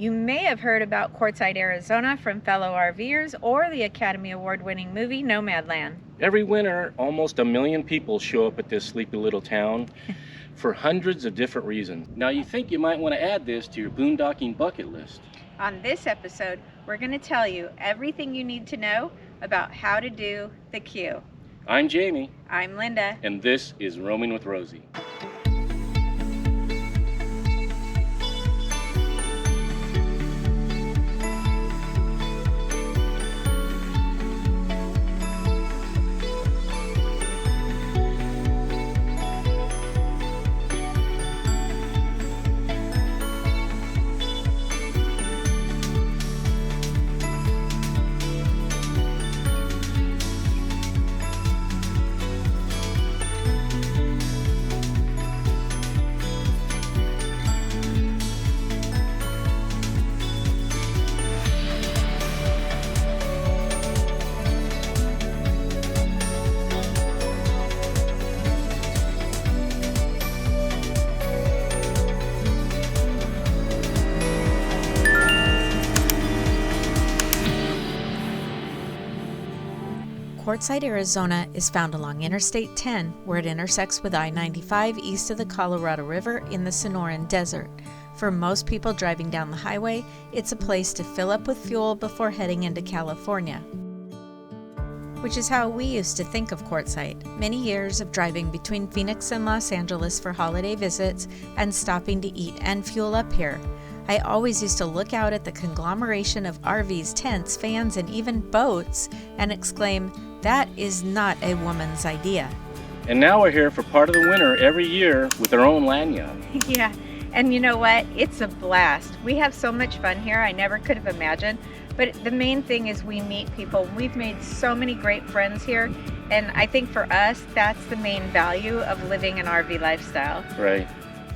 You may have heard about Quartzsite, Arizona from fellow RVers or the Academy Award-winning movie Nomadland. Every winter, almost 1 million people show up at this sleepy little town for hundreds of different reasons. Now you think you might want to add this to your boondocking bucket list. On this episode, we're going to tell you everything you need to know about how to do the Q. I'm Jamie. I'm Linda. And this is Roaming with Rosie. Quartzsite, Arizona is found along Interstate 10, where it intersects with I-95 east of the Colorado River in the Sonoran Desert. For most people driving down the highway, it's a place to fill up with fuel before heading into California. Which is how we used to think of Quartzsite. Many years of driving between Phoenix and Los Angeles for holiday visits and stopping to eat and fuel up here. I always used to look out at the conglomeration of RVs, tents, fans, and even boats and exclaim, "That is not a woman's idea." And now we're here for part of the winter every year with our own lanyard. Yeah, and you know what? It's a blast. We have so much fun here. I never could have imagined. But the main thing is we meet people. We've made so many great friends here. And I think for us, that's the main value of living an RV lifestyle. Right.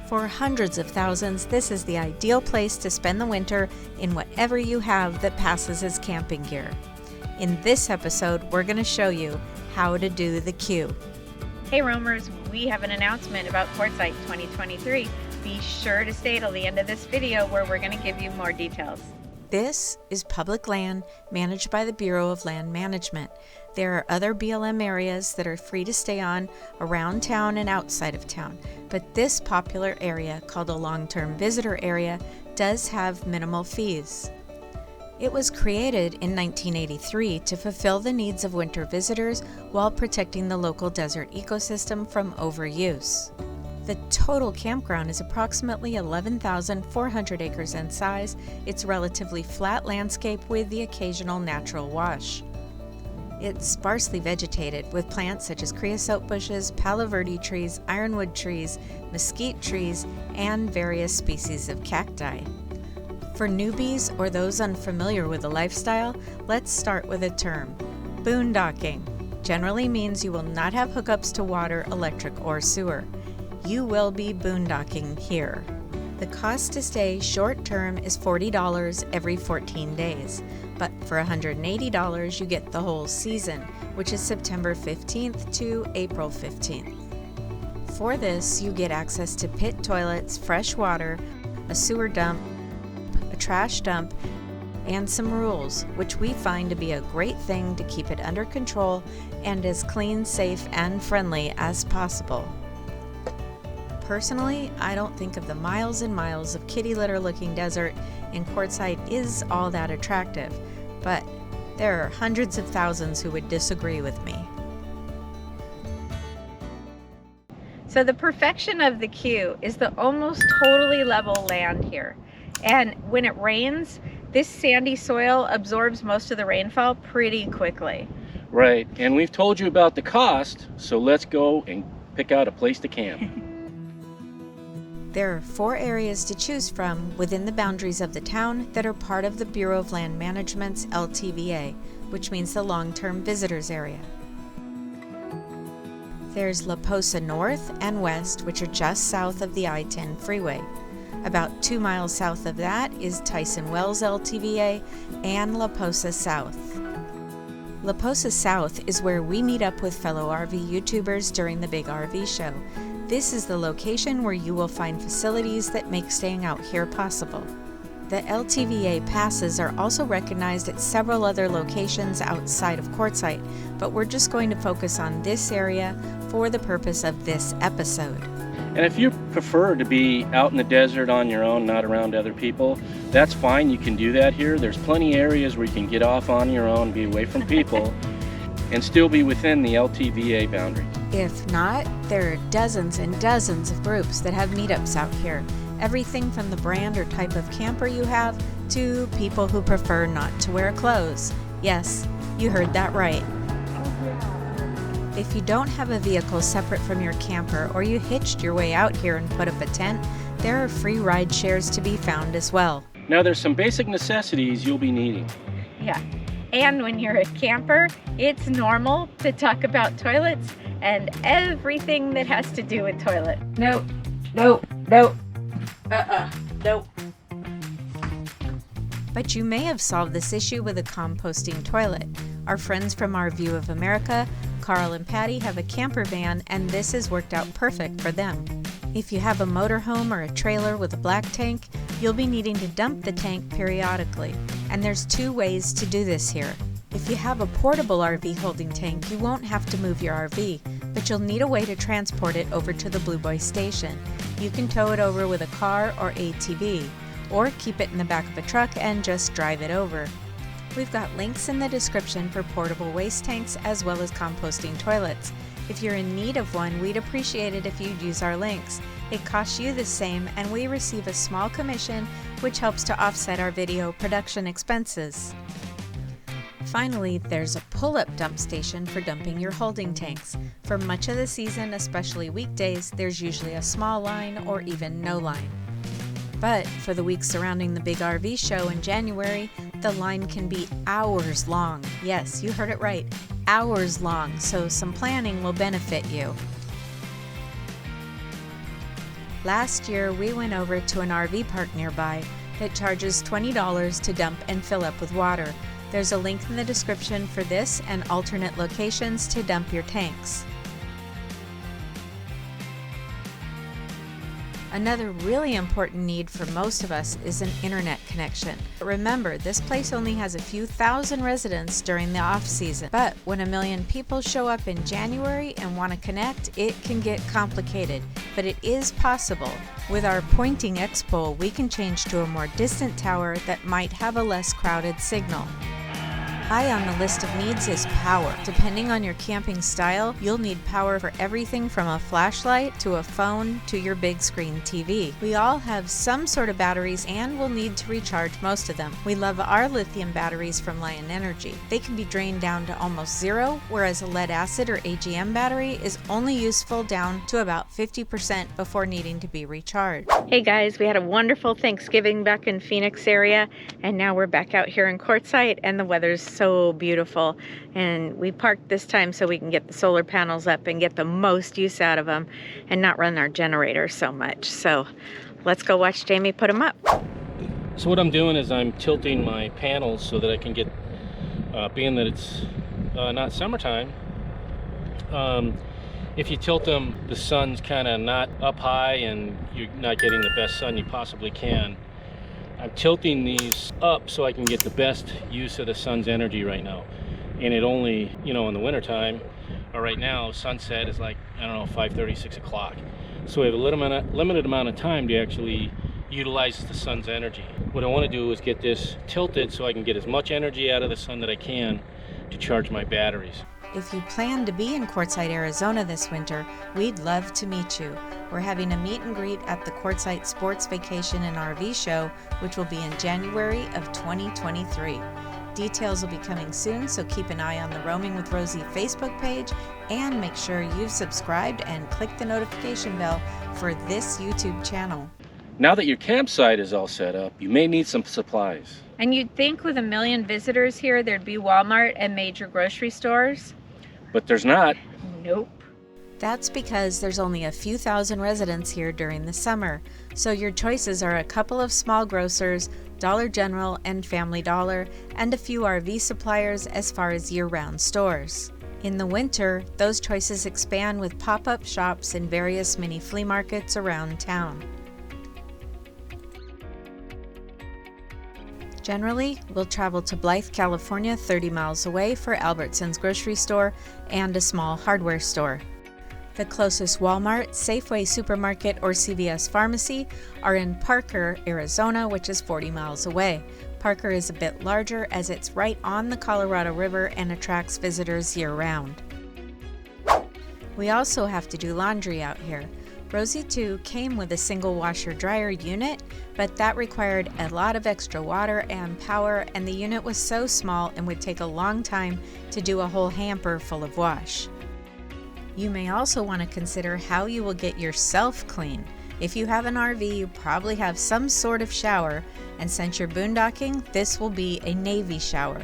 For hundreds of thousands, this is the ideal place to spend the winter in whatever you have that passes as camping gear. In this episode, we're going to show you how to do the Q. Hey roamers, we have an announcement about Quartzsite 2023. Be sure to stay till the end of this video where we're going to give you more details. This is public land managed by the Bureau of Land Management. There are other BLM areas that are free to stay on around town and outside of town, but this popular area, called a long-term visitor area, does have minimal fees. It was created in 1983 to fulfill the needs of winter visitors while protecting the local desert ecosystem from overuse. The total campground is approximately 11,400 acres in size. It's relatively flat landscape with the occasional natural wash. It's sparsely vegetated with plants such as creosote bushes, palo verde trees, ironwood trees, mesquite trees, and various species of cacti. For newbies or those unfamiliar with the lifestyle, let's start with a term. Boondocking generally means you will not have hookups to water, electric, or sewer. You will be boondocking here. The cost to stay short-term is $40 every 14 days, but for $180 you get the whole season, which is September 15th to April 15th. For this, you get access to pit toilets, fresh water, a sewer dump, a trash dump, and some rules, which we find to be a great thing to keep it under control and as clean, safe, and friendly as possible. Personally, I don't think of the miles and miles of kitty litter looking desert in Quartzsite is all that attractive, but there are hundreds of thousands who would disagree with me. So the perfection of the Q is the almost totally level land here. And when it rains, this sandy soil absorbs most of the rainfall pretty quickly. Right, and we've told you about the cost, so let's go and pick out a place to camp. There are 4 areas to choose from within the boundaries of the town that are part of the Bureau of Land Management's LTVA, which means the Long-Term Visitors Area. There's La Posa North and West, which are just south of the I-10 freeway. About 2 miles south of that is Tyson Wells LTVA and La Posa South. La Posa South is where we meet up with fellow RV YouTubers during the big RV show. This is the location where you will find facilities that make staying out here possible. The LTVA passes are also recognized at several other locations outside of Quartzsite, but we're just going to focus on this area for the purpose of this episode. And if you prefer to be out in the desert on your own, not around other people, that's fine. You can do that here. There's plenty of areas where you can get off on your own, be away from people, and still be within the LTVA boundary. If not, there are dozens and dozens of groups that have meetups out here. Everything from the brand or type of camper you have to people who prefer not to wear clothes. Yes, you heard that right. If you don't have a vehicle separate from your camper or you hitched your way out here and put up a tent, there are free ride shares to be found as well. Now there's some basic necessities you'll be needing. Yeah. And when you're a camper, it's normal to talk about toilets and everything that has to do with toilet. Nope. Nope. Nope. Nope. But you may have solved this issue with a composting toilet. Our friends from Our View of America, Carl and Patty, have a camper van, and this has worked out perfect for them. If you have a motorhome or a trailer with a black tank, you'll be needing to dump the tank periodically, and there's 2 ways to do this here. If you have a portable RV holding tank, you won't have to move your RV, but you'll need a way to transport it over to the Blue Boy station. You can tow it over with a car or ATV, or keep it in the back of a truck and just drive it over. We've got links in the description for portable waste tanks as well as composting toilets. If you're in need of one, we'd appreciate it if you'd use our links. It costs you the same, and we receive a small commission, which helps to offset our video production expenses. Finally, there's a pull-up dump station for dumping your holding tanks. For much of the season, especially weekdays, there's usually a small line or even no line. But for the weeks surrounding the big RV show in January, the line can be hours long. Yes, you heard it right, hours long, so some planning will benefit you. Last year, we went over to an RV park nearby that charges $20 to dump and fill up with water. There's a link in the description for this and alternate locations to dump your tanks. Another really important need for most of us is an internet connection. Remember, this place only has a few thousand residents during the off-season, but when 1 million people show up in January and want to connect, it can get complicated, but it is possible. With our pointing X-pole, we can change to a more distant tower that might have a less crowded signal. High on the list of needs is power. Depending on your camping style, you'll need power for everything from a flashlight to a phone to your big screen TV. We all have some sort of batteries and will need to recharge most of them. We love our lithium batteries from Lion Energy. They can be drained down to almost zero, whereas a lead acid or AGM battery is only useful down to about 50% before needing to be recharged. Hey guys, we had a wonderful Thanksgiving back in Phoenix area, and now we're back out here in Quartzsite, and the weather's so beautiful. And we parked this time so we can get the solar panels up and get the most use out of them and not run our generator so much. So let's go watch Jamie put them up. So what I'm doing is I'm tilting my panels so that I can get, being that it's not summertime, if you tilt them, the sun's kind of not up high and you're not getting the best sun you possibly can. I'm tilting these up so I can get the best use of the sun's energy right now. And it only, you know, in the wintertime, or right now, sunset is like, I don't know, 5:30, 6 o'clock. So we have a limited amount of time to actually utilize the sun's energy. What I want to do is get this tilted so I can get as much energy out of the sun that I can to charge my batteries. If you plan to be in Quartzsite, Arizona this winter, we'd love to meet you. We're having a meet and greet at the Quartzsite Sports Vacation and RV Show, which will be in January of 2023. Details will be coming soon, so keep an eye on the Roaming with Rosie Facebook page and make sure you've subscribed and click the notification bell for this YouTube channel. Now that your campsite is all set up, you may need some supplies. And you'd think with 1 million visitors here, there'd be Walmart and major grocery stores. But there's not. Nope. That's because there's only a few thousand residents here during the summer, so your choices are a couple of small grocers, Dollar General and Family Dollar, and a few RV suppliers as far as year-round stores. In the winter, those choices expand with pop-up shops and various mini flea markets around town. Generally, we'll travel to Blythe, California, 30 miles away for Albertsons grocery store and a small hardware store. The closest Walmart, Safeway supermarket, or CVS pharmacy are in Parker, Arizona, which is 40 miles away. Parker is a bit larger as it's right on the Colorado River and attracts visitors year-round. We also have to do laundry out here. Rosie 2 came with a single washer-dryer unit, but that required a lot of extra water and power, and the unit was so small and would take a long time to do a whole hamper full of wash. You may also want to consider how you will get yourself clean. If you have an RV, you probably have some sort of shower, and since you're boondocking, this will be a Navy shower.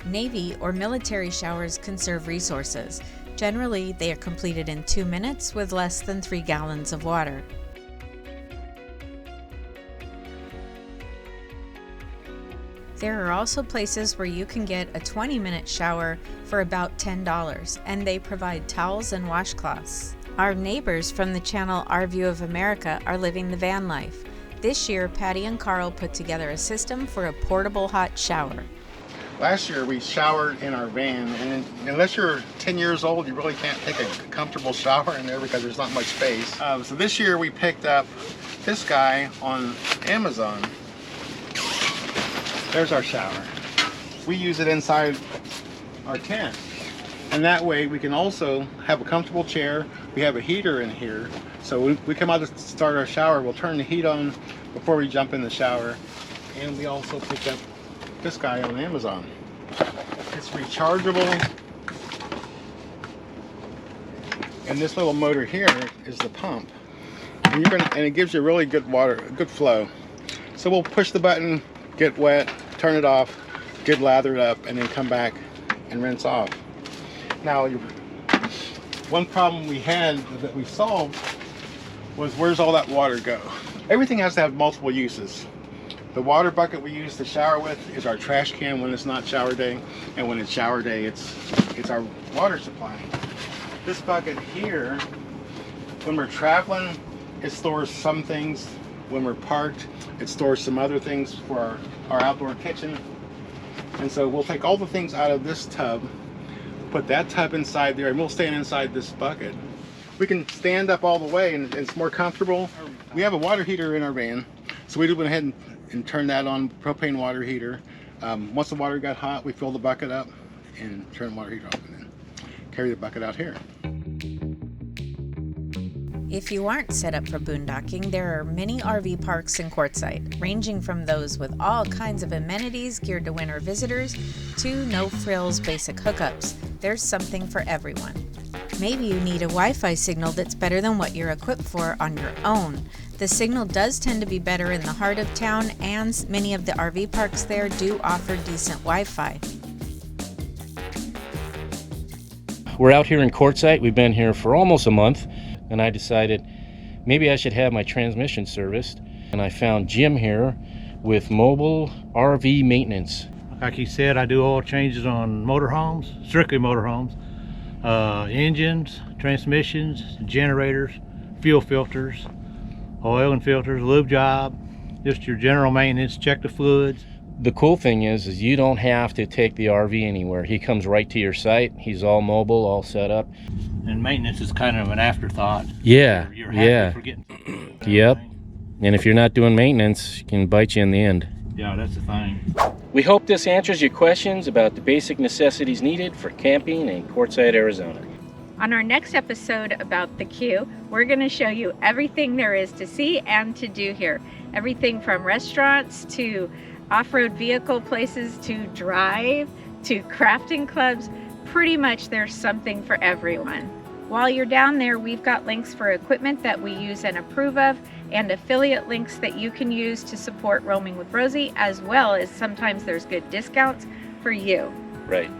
Navy or military showers conserve resources. Generally, they are completed in 2 minutes with less than 3 gallons of water. There are also places where you can get a 20-minute shower for about $10, and they provide towels and washcloths. Our neighbors from the channel Our View of America are living the van life. This year, Patty and Carl put together a system for a portable hot shower. Last year we showered in our van, and unless you're 10 years old, you really can't take a comfortable shower in there because there's not much space. So this year we picked up this guy on Amazon. There's our shower. We use it inside our tent, and that way we can also have a comfortable chair. We have a heater in here, so when we come out to start our shower, we'll turn the heat on before we jump in the shower. And we also picked up this guy on Amazon. It's rechargeable, and this little motor here is the pump, and it gives you really good water, good flow. So we'll push the button, get wet, turn it off, get lathered up, and then come back and rinse off. Now, one problem we had that we solved was, where's all that water go? Everything has to have multiple uses. The water bucket we use to shower with is our trash can when it's not shower day, and when it's shower day, it's our water supply. This bucket here, when we're traveling, it stores some things. When we're parked, it stores some other things for our outdoor kitchen. And so we'll take all the things out of this tub, put that tub inside there, and we'll stand inside this bucket. We can stand up all the way, and it's more comfortable. We have a water heater in our van, so we went ahead and turn that on, propane water heater. Once the water got hot, we fill the bucket up and turn the water heater off, and then carry the bucket out here. If you aren't set up for boondocking, there are many RV parks in Quartzsite, ranging from those with all kinds of amenities geared to winter visitors to no-frills basic hookups. There's something for everyone. Maybe you need a Wi-Fi signal that's better than what you're equipped for on your own. The signal does tend to be better in the heart of town, and many of the RV parks there do offer decent Wi-Fi. We're out here in Quartzsite. We've been here for almost a month, and I decided maybe I should have my transmission serviced. And I found Jim here with mobile RV maintenance. Like he said, I do oil changes on motorhomes, strictly motorhomes, engines, transmissions, generators, fuel filters, oil and filters, lube job, just your general maintenance, check the fluids. The cool thing is you don't have to take the RV anywhere. He comes right to your site. He's all mobile, all set up. And maintenance is kind of an afterthought. Yeah, You're happy for getting yep. And if you're not doing maintenance, it can bite you in the end. Yeah, that's the thing. We hope this answers your questions about the basic necessities needed for camping in Quartzsite, Arizona. On our next episode about the Q, we're going to show you everything there is to see and to do here. Everything from restaurants to off-road vehicle places to drive to crafting clubs. Pretty much there's something for everyone. While you're down there, we've got links for equipment that we use and approve of, and affiliate links that you can use to support Roaming with Rosie, as well as sometimes there's good discounts for you. Right.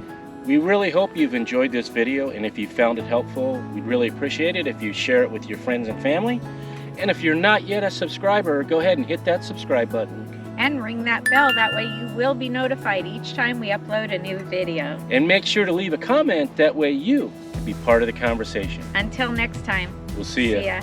We really hope you've enjoyed this video, and if you found it helpful, we'd really appreciate it if you share it with your friends and family. And if you're not yet a subscriber, go ahead and hit that subscribe button. And ring that bell, that way you will be notified each time we upload a new video. And make sure to leave a comment, that way you can be part of the conversation. Until next time. We'll see ya. See ya.